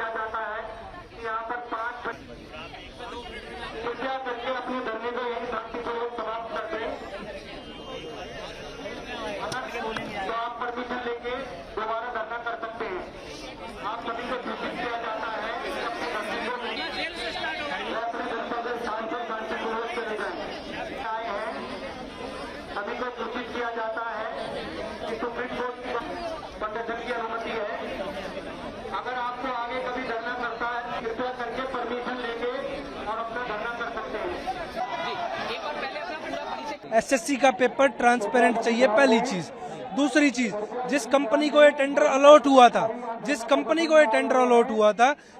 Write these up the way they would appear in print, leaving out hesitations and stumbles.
किया जाता है कि यहाँ पर 5 कृपया करके अपने धरने को यही शांतिपूर्वक समाप्त कर दें। तो आप परमिशन लेके दोबारा धरना कर सकते हैं। आप सभी को सूचित किया जाता है कि अपने धरने को अपने जनता से शांतिपूर्वक चले जाए आए हैं। सभी को सूचित किया जाता है कि सुप्रीम कोर्ट की प्रदर्शन की अनुमति है। अगर आपको आगे कभी धरना करता है कृपया करके परमिशन लेके और अपना धरना कर सकते हैं। एसएससी का पेपर ट्रांसपेरेंट चाहिए, पहली चीज। दूसरी चीज, जिस कंपनी को ये टेंडर अलॉट हुआ था,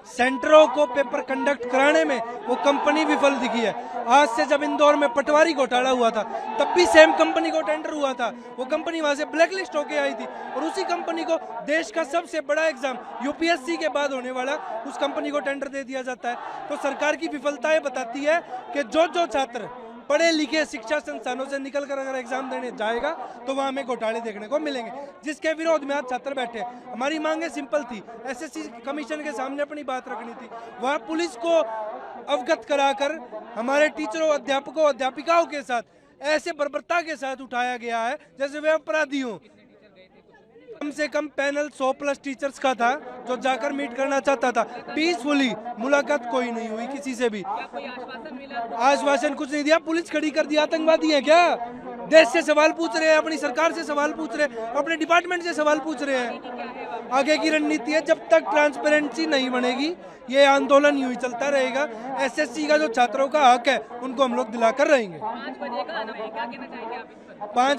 सेंटरों को पेपर कंडक्ट कराने में वो कंपनी विफल दिखी है। आज से जब इंदौर में पटवारी घोटाला हुआ था तब भी सेम कंपनी को टेंडर हुआ था, वो कंपनी वहां से ब्लैकलिस्ट होके आई थी और उसी कंपनी को देश का सबसे बड़ा एग्जाम यूपीएससी के बाद होने वाला उस कंपनी को टेंडर दे दिया जाता है। तो सरकार की विफलताएं बताती है कि जो छात्र पढ़े लिखे शिक्षा संस्थानों से निकलकर अगर एग्जाम देने जाएगा तो वहां हमें घोटाले देखने को मिलेंगे, जिसके विरोध में आज छात्र बैठे। हमारी मांगे सिंपल थी, एसएससी कमीशन के सामने अपनी बात रखनी थी। वहां पुलिस को अवगत कराकर हमारे टीचरों, अध्यापकों, अध्यापिकाओं के साथ ऐसे बर्बरता के साथ उठाया गया है जैसे वे अपराधी हों। कम से कम पैनल 100+ टीचर्स का था जो जाकर मीट करना चाहता था। पीसफुली मुलाकात कोई नहीं हुई किसी से भी। आश्वासन कुछ नहीं दिया, पुलिस खड़ी कर दिया। आतंकवादी है क्या? देश से सवाल पूछ रहे हैं, अपनी सरकार से सवाल पूछ रहे हैं, अपने डिपार्टमेंट से सवाल पूछ रहे हैं। आगे की रणनीति है, जब तक ट्रांसपेरेंसी नहीं बनेगी ये आंदोलन यूं ही चलता रहेगा। एसएससी का जो छात्रों का हक है उनको हम लोग दिलाकर रहेंगे। 5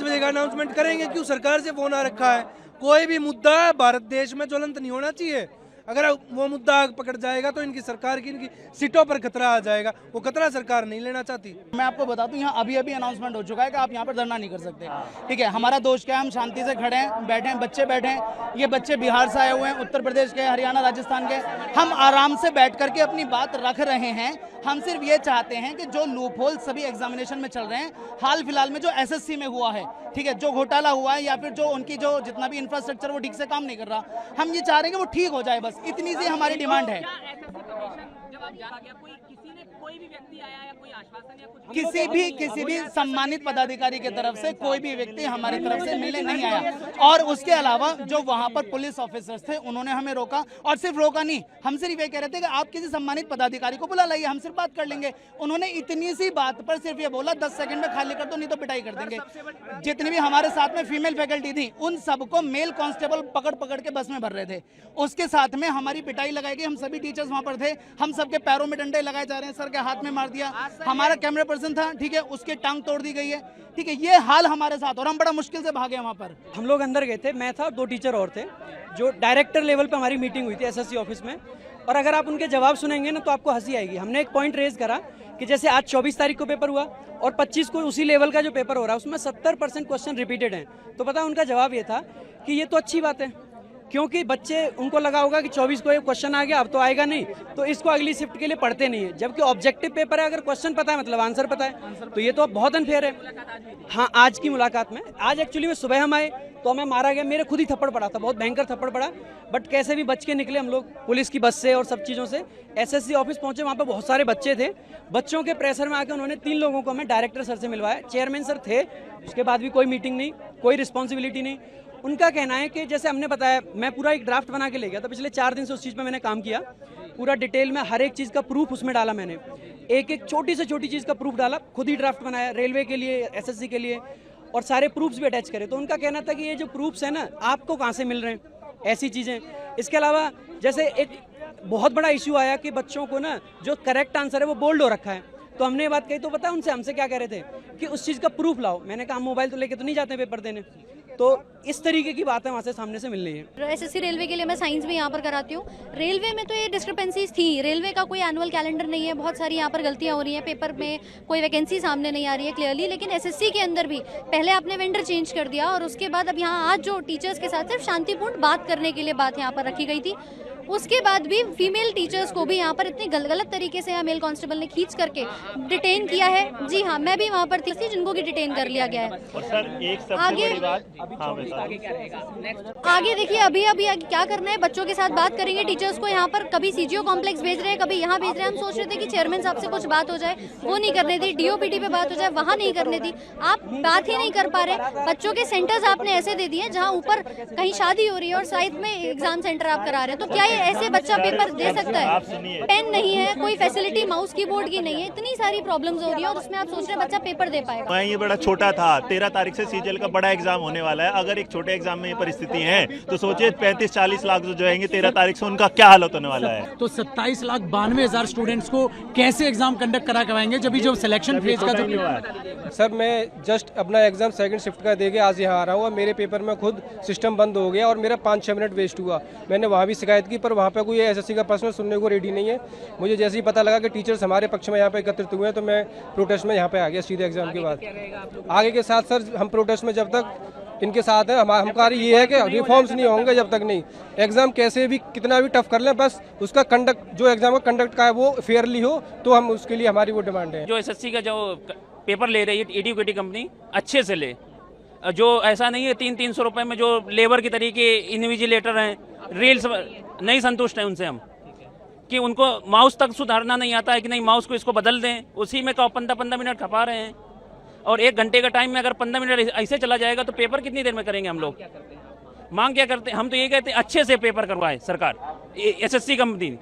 बजे का अनाउंसमेंट करेंगे। क्यों? सरकार से फोन आ रखा है। कोई भी मुद्दा भारत देश में ज्वलंत नहीं होना चाहिए। अगर वो मुद्दा आग पकड़ जाएगा तो इनकी सरकार की, इनकी सीटों पर खतरा आ जाएगा। वो खतरा सरकार नहीं लेना चाहती। मैं आपको बता दूं, यहाँ अभी अनाउंसमेंट हो चुका है कि आप यहाँ पर धरना नहीं कर सकते। ठीक है, हमारा दोष क्या है, हम शांति से खड़े हैं, बैठे हैं, बच्चे बैठे हैं। ये बच्चे बिहार से आए हुए हैं, उत्तर प्रदेश के, हरियाणा, राजस्थान के। हम आराम से बैठ करके अपनी बात रख रहे हैं। हम सिर्फ ये चाहते हैं कि जो लूप होल सभी एग्जामिनेशन में चल रहे हैं, हाल फिलहाल में जो एसएससी में हुआ है, ठीक है, जो घोटाला हुआ है या फिर जो उनकी जो जितना भी इंफ्रास्ट्रक्चर वो ठीक से काम नहीं कर रहा, हम ये चाह रहे हैं कि वो ठीक हो जाए। बस इतनी सी हमारी डिमांड है। किसी भी सम्मानित पदाधिकारी की तरफ से कोई भी व्यक्ति हमारी तरफ से मिलने नहीं आया। और उसके अलावा जो वहां पर पुलिस ऑफिसर्स थे उन्होंने हमें रोका, और सिर्फ रोका नहीं, हम सिर्फ ये कह रहे थे कि आप किसी सम्मानित पदाधिकारी को बुला लाइए, हम सिर्फ बात कर लेंगे। उन्होंने इतनी सी बात पर सिर्फ ये बोला 10 सेकंड में खाली कर दो नहीं तो पिटाई कर देंगे। जितनी भी हमारे साथ में फीमेल फैकल्टी थी उन सबको मेल कांस्टेबल पकड़ के बस में भर रहे थे। उसके साथ में हमारी पिटाई लगाई गई। हम सभी टीचर्स वहां पर थे, हम सबके पैरों में डंडे लगाए जा रहे हैं, सर के हाथ में मार दिया। हमारा कैमरा पर्सन था, ठीक है, उसके टांग तोड़ दी गई है। ठीक है, ये हाल हमारे साथ, और हम बड़ा मुश्किल से भागे वहां पर। हम लोग अंदर गए थे, मैं था, 2 टीचर और थे। जो डायरेक्टर लेवल पे हमारी मीटिंग हुई थी एसएससी ऑफिस में, और अगर आप उनके जवाब सुनेंगे ना तो आपको हंसी आएगी। हमने एक पॉइंट रेज करा कि जैसे आज 24 तारीख को पेपर हुआ और 25 को उसी लेवल का जो पेपर हो रहा है उसमें 70% क्वेश्चन रिपीटेड हैं। तो पता उनका जवाब ये था कि ये तो अच्छी बात है, क्योंकि बच्चे, उनको लगा होगा कि 24 को ये क्वेश्चन आ गया, अब तो आएगा नहीं, तो इसको अगली शिफ्ट के लिए पढ़ते नहीं है। जबकि ऑब्जेक्टिव पेपर है, अगर क्वेश्चन पता है मतलब आंसर पता है, तो ये तो बहुत अनफेयर है। हाँ, आज की मुलाकात में, आज एक्चुअली में सुबह हम आए तो हमें मारा गया, मेरे खुद ही थप्पड़ पड़ा था, बहुत भयंकर थप्पड़ पड़ा, बट कैसे भी बच के निकले हम लोग पुलिस की बस से और सब चीज़ों से। एसएससी ऑफिस पहुंचे, वहाँ पर बहुत सारे बच्चे थे। बच्चों के प्रेशर में आकर उन्होंने 3 लोगों को हमें डायरेक्टर सर से मिलवाया। चेयरमैन सर थे, उसके बाद भी कोई मीटिंग नहीं, कोई रिस्पॉन्सिबिलिटी नहीं। उनका कहना है कि जैसे हमने बताया, मैं पूरा एक ड्राफ्ट बना के ले गया था, पिछले 4 दिन से उस चीज़ पे मैंने काम किया, पूरा डिटेल में हर एक चीज़ का प्रूफ उसमें डाला मैंने, एक छोटी से छोटी चीज़ का प्रूफ डाला, खुद ही ड्राफ्ट बनाया रेलवे के लिए, एसएससी के लिए, और सारे प्रूफ्स भी अटैच करे। तो उनका कहना था कि ये जो प्रूफ्स है ना, आपको कहाँ से मिल रहे हैं ऐसी चीज़ें। इसके अलावा जैसे एक बहुत बड़ा इशू आया कि बच्चों को ना जो करेक्ट आंसर है वो बोल्ड हो रखा है, तो हमने ये बात कही तो पता उनसे हमसे क्या कह रहे थे कि उस चीज़ का प्रूफ लाओ। मैंने कहा मोबाइल तो लेके तो नहीं जाते पेपर देने, तो इस तरीके की बातें वहाँ से सामने से मिल रही है। एसएससी रेलवे के लिए मैं साइंस भी यहाँ पर कराती हूँ। रेलवे में तो ये डिस्क्रिपेंसीज थी, रेलवे का कोई एनुअल कैलेंडर नहीं है, बहुत सारी यहाँ पर गलतियाँ हो रही हैं, पेपर में कोई वैकेंसी सामने नहीं आ रही है क्लियरली। लेकिन एसएससी के अंदर भी पहले आपने वेंडर चेंज कर दिया और उसके बाद अब यहाँ आज जो टीचर्स के साथ सिर्फ शांतिपूर्ण बात करने के लिए बात यहाँ पर रखी गई थी। उसके बाद भी फीमेल टीचर्स को भी यहाँ पर इतनी गलत तरीके से मेल कांस्टेबल ने खींच करके डिटेन किया है। जी हाँ, मैं भी वहाँ पर थी जिनको की डिटेन कर लिया गया है। और सर एक सबसे आगे बड़ी बात, आगे देखिए, अभी क्या करना है, बच्चों के साथ बात करेंगे। टीचर्स को यहाँ पर कभी सीजीओ कॉम्प्लेक्स भेज रहे हैं, कभी यहाँ भेज रहे हैं। हम सोच रहे थे कि चेयरमैन साहब से कुछ बात हो जाए, वो नहीं करने दी। डीओपीटी पे बात हो जाए, वहाँ नहीं करने दी। आप बात ही नहीं कर पा रहे। बच्चों के सेंटर्स आपने ऐसे दे दिए जहाँ ऊपर कहीं शादी हो रही है और साइड में एग्जाम सेंटर आप करा रहे हैं। तो क्या ये ऐसे बच्चा पेपर दे सकता है? पेन नहीं है, कोई फैसिलिटी माउस कीबोर्ड की नहीं है, इतनी सारी प्रॉब्लम्स हो रही है और उसमें आप सोच रहे हैं बच्चा पेपर दे पाएगा। ये बड़ा छोटा था। 13 तारीख से सीजीएल का बड़ा एग्जाम होने वाला है। अगर एक छोटे एग्जाम में ये परिस्थिति है तो सोचिए 35-40 लाख जो आएंगे 13 तारीख से, उनका क्या हालत होने वाला है। तो 27,92,000 स्टूडेंट्स को कैसे एग्जाम कंडक्ट कराएंगे जब जो सिलेक्शन फेज का जो। सर मैं जस्ट अपना एग्जाम सेकंड शिफ्ट का देके आज यहाँ आ रहा हूँ और मेरे पेपर में खुद सिस्टम बंद हो गया और मेरा 5-6 मिनट वेस्ट हुआ। मैंने वहाँ भी शिकायत की पर वहाँ पे कोई एसएससी का पर्सनल सुनने को रेडी नहीं है। मुझे जैसे ही पता लगा कि टीचर्स हमारे पक्ष में यहाँ पे एकत्रित हुए हैं तो मैं प्रोटेस्ट में यहाँ पे आ गया सीधे एग्जाम के बाद। आगे के साथ सर हम प्रोटेस्ट में जब तक इनके साथ है, हमारा कार्य ये है कि रिफॉर्म्स नहीं होंगे जब तक नहीं। एग्जाम कैसे भी कितना भी टफ कर लें, बस उसका कंडक्ट जो एग्जाम का कंडक्ट का है वो फेयरली हो, तो हम उसके लिए हमारी वो डिमांड है। जो एसएससी का जो पेपर ले रही है एडुकेटी कंपनी, अच्छे से ले। जो ऐसा नहीं है 300-300 रुपए में जो लेबर की तरीके इन्विजिलेटर हैं, रील्स नहीं संतुष्ट हैं उनसे हम, कि उनको माउस तक सुधारना नहीं आता है कि नहीं माउस को इसको बदल दें, उसी में 15 मिनट खपा रहे हैं। और 1 घंटे का टाइम में अगर 15 मिनट ऐसे चला जाएगा तो पेपर कितनी देर में करेंगे हम लोग? मांग क्या करते हैं हम? तो ये कहते हैं अच्छे से पेपर करवाए सरकार, एसएससी कंपनी,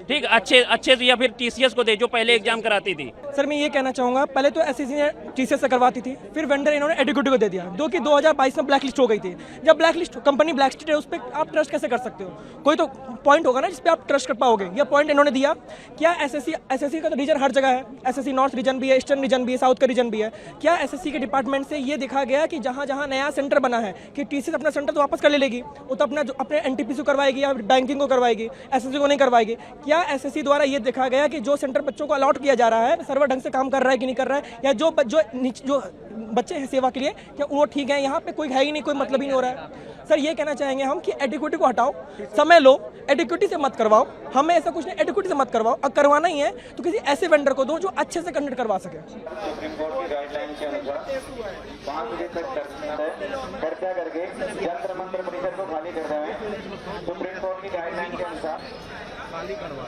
ठीक, अच्छे से, या फिर टीसीएस को दे जो पहले एग्जाम कराती थी। सर मैं ये कहना चाहूँगा, पहले तो एसएससी ने टीसीएस से करवाती थी, फिर वेंडर इन्होंने एडुकेटी को दे दिया, जो कि 2022 में ब्लैक लिस्ट हो गई थी। जब black list company black list है, उस पर आप ट्रस्ट कैसे कर सकते हो? कोई तो पॉइंट होगा ना जिस पे आप ट्रस्ट कर पाओगे। ये पॉइंट इन्होंने दिया। क्या एसएससी का तो रीजन हर जगह है, एसएससी नॉर्थ रीजन भी है, ईस्टर्न रीजन भी है, साउथ का रीजन भी है। क्या एसएससी के डिपार्टमेंट से ये देखा गया कि जहाँ जहाँ नया सेंटर बना है कि टीसीएस अपना सेंटर तो वापस कर ले लेगी, वो तो अपने एनटीपीसी को करवाएगी या बैंकिंग को करवाएगी, एसएससी को नहीं करवाएगी? क्या एसएससी द्वारा ये देखा गया कि जो सेंटर बच्चों को अलॉट किया जा रहा है सर्वर ढंग से काम कर रहा है कि नहीं कर रहा है, या जो बच्चे हैं सेवा के लिए क्या वो ठीक है? यहाँ पे कोई है ही नहीं, कोई मतलब ही नहीं हो रहा है। सर ये कहना चाहेंगे हम कि एडुकेटी को हटाओ, समय लो, एडुकेटी से मत करवाओ। हमें ऐसा कुछ नहीं, एडुकेटी से मत करवाओ। अब करवाना ही है तो किसी ऐसे वेंडर को दो जो अच्छे से कंडक्ट करवा सके। सुप्रीम कोर्ट की गाइडलाइन के अनुसार 5 बजे तक चर्चा करके जंतर मंत्र परिसर को खाली कर रहे हैं। सुप्रीम कोर्ट की गाइडलाइन के अनुसार खाली करवा